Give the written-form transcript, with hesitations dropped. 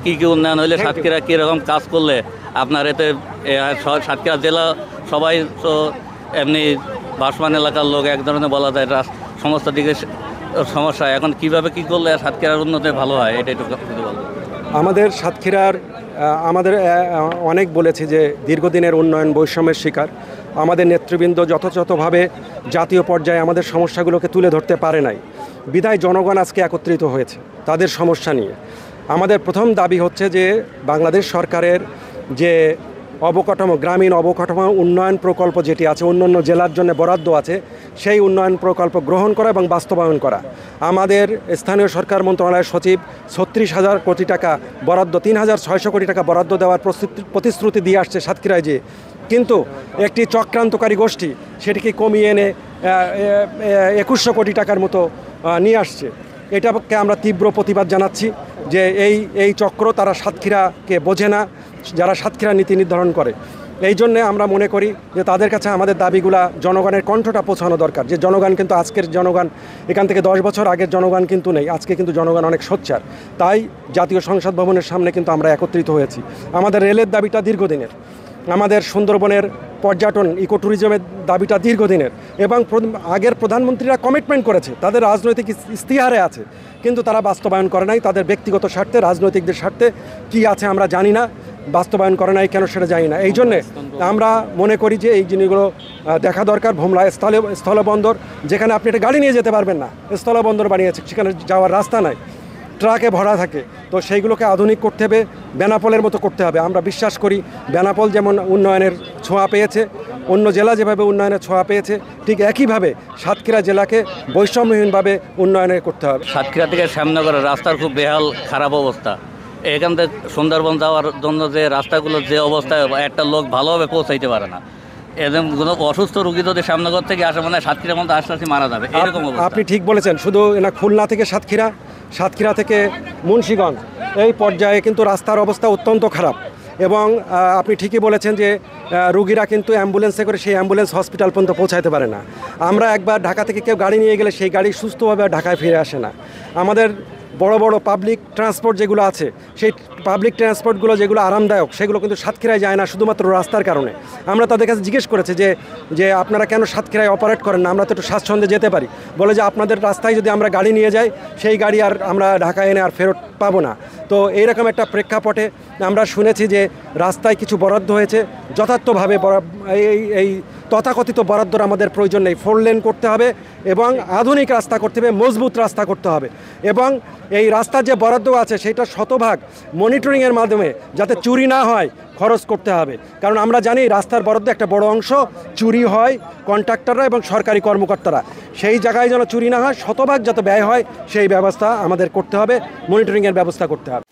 কি কি উন্নয়ন হলে সাতক্ষীরা কীরকম কাজ করলে আপনার এতে সাতক্ষীরা জেলা সবাই তো এমনি ভাসমান এলাকার লোক, এক ধরনের বলা যায় সমস্ত দিকে সমস্যা। এখন কিভাবে কি করলে সাতক্ষীরার উন্নতি ভালো হয় এটা একটু বলবো। আমাদের সাতক্ষীরার আমাদের অনেক বলেছি যে দীর্ঘদিনের উন্নয়ন বৈষম্যের শিকার। আমাদের নেতৃবৃন্দ যথাযথভাবে জাতীয় পর্যায়ে আমাদের সমস্যাগুলোকে তুলে ধরতে পারে নাই, বিধায় জনগণ আজকে একত্রিত হয়েছে তাদের সমস্যা নিয়ে। আমাদের প্রথম দাবি হচ্ছে যে বাংলাদেশ সরকারের যে অবকাঠামো, গ্রামীণ অবকাঠামো উন্নয়ন প্রকল্প যেটি আছে, অন্যান্য জেলার জন্য বরাদ্দ আছে, সেই উন্নয়ন প্রকল্প গ্রহণ করা এবং বাস্তবায়ন করা। আমাদের স্থানীয় সরকার মন্ত্রণালয়ের সচিব 36,000 কোটি টাকা বরাদ্দ, 3,600 কোটি টাকা বরাদ্দ দেওয়ার প্রতিশ্রুতি দিয়ে আসছে সাতক্ষীরায় যে, কিন্তু একটি চক্রান্তকারী গোষ্ঠী সেটিকে কমিয়ে এনে 2100 কোটি টাকার মতো নিয়ে আসছে। এটাকে আমরা তীব্র প্রতিবাদ জানাচ্ছি যে এই চক্র তারা সাতক্ষীরাকে বোঝে না, যারা সাতক্ষীরা নীতি নির্ধারণ করে। এই জন্যে আমরা মনে করি যে তাদের কাছে আমাদের দাবিগুলা জনগণের কণ্ঠটা পৌঁছানো দরকার। যে জনগণ কিন্তু আজকের জনগণ এখান থেকে 10 বছর আগের জনগণ কিন্তু নেই, আজকে কিন্তু জনগণ অনেক সোচ্চার। তাই জাতীয় সংসদ ভবনের সামনে কিন্তু আমরা একত্রিত হয়েছি। আমাদের রেলের দাবিটা দীর্ঘদিনের, আমাদের সুন্দরবনের পর্যটন ইকোট্যুরিজমের দাবিটা দীর্ঘদিনের, এবং আগের প্রধানমন্ত্রীরা কমিটমেন্ট করেছে, তাদের রাজনৈতিক ইস্তিহারে আছে, কিন্তু তারা বাস্তবায়ন করে নাই। তাদের ব্যক্তিগত স্বার্থে, রাজনৈতিকদের স্বার্থে কী আছে আমরা জানি না, বাস্তবায়ন করে নাই কেন সেটা জানি না। এই জন্যে আমরা মনে করি যে এই জিনিসগুলো দেখা দরকার। ভোমরা স্থলবন্দর, যেখানে আপনি একটা গাড়ি নিয়ে যেতে পারবেন না, স্থলবন্দর বানিয়েছে, সেখানে যাওয়ার রাস্তা নাই, ট্রাকে ভরা থাকে। তো সেইগুলোকে আধুনিক করতে হবে, বেনাপোলের মতো করতে হবে। আমরা বিশ্বাস করি বেনাপোল যেমন উন্নয়নের ছোঁয়া পেয়েছে, অন্য জেলা যেভাবে উন্নয়নের ছোঁয়া পেয়েছে, ঠিক একইভাবে সাতক্ষীরা জেলাকে বৈষম্যহীনভাবে উন্নয়নে করতে হবে। সাতক্ষীরা থেকে শ্যামনগরের রাস্তার খুব বেহাল খারাপ অবস্থা। এখান থেকে সুন্দরবন যাওয়ার জন্য যে রাস্তাগুলোর যে অবস্থায়, একটা লোক ভালোভাবে পৌঁছাইতে পারে না। এরকম কোনো অসুস্থ রোগী যদি শ্যামনগর থেকে আসে, মানে সাতক্ষীরার মধ্যে আস্তে আস্তে মারা যাবে, এরকম অবস্থা। আপনি ঠিক বলেছেন। শুধু না খুলনা থেকে সাতক্ষীরা, সাতক্ষীরা থেকে মুন্সিগঞ্জ, এই পর্যায়ে কিন্তু রাস্তার অবস্থা অত্যন্ত খারাপ। এবং আপনি ঠিকই বলেছেন যে রুগীরা কিন্তু অ্যাম্বুলেন্সে করে সেই অ্যাম্বুলেন্স হসপিটাল পর্যন্ত পৌঁছাতে পারে না। আমরা একবার ঢাকা থেকে কেউ গাড়ি নিয়ে গেলে সেই গাড়ি সুস্থভাবে ঢাকায় ফিরে আসে না। আমাদের বড় বড় পাবলিক ট্রান্সপোর্ট যেগুলো আছে, সেই পাবলিক ট্রান্সপোর্টগুলো যেগুলো আরামদায়ক, সেগুলো কিন্তু সাতক্ষীরায় যায় না শুধুমাত্র রাস্তার কারণে। আমরা তাদের কাছে জিজ্ঞেস করেছি যে আপনারা কেন সাতক্ষীরায় অপারেট করেন না, আমরা তো একটু স্বাচ্ছন্দ্যে যেতে পারি। বলে যে আপনাদের রাস্তায় যদি আমরা গাড়ি নিয়ে যাই, সেই গাড়ি আর আমরা ঢাকায় এনে আর ফেরত পাবো না। তো এইরকম একটা প্রেক্ষাপটে আমরা শুনেছি যে রাস্তায় কিছু বরাদ্দ হয়েছে, যথার্থভাবে এই তথাকথিত বরাদ্দর আমাদের প্রয়োজন নেই। 4 লেন করতে হবে এবং আধুনিক রাস্তা করতে হবে, মজবুত রাস্তা করতে হবে। এবং এই রাস্তার যে বরাদ্দ আছে সেটা শতভাগ মনিটরিংয়ের মাধ্যমে যাতে চুরি না হয় খরচ করতে হবে। কারণ আমরা জানি রাস্তার বরাদ্দ একটা বড় অংশ চুরি হয় কন্ট্রাক্টররা এবং সরকারি কর্মকর্তারা। সেই জায়গায় যেন চুরি না হয়, শতভাগ যাতে ব্যয় হয় সেই ব্যবস্থা আমাদের করতে হবে, মনিটরিংয়ের ব্যবস্থা করতে হবে।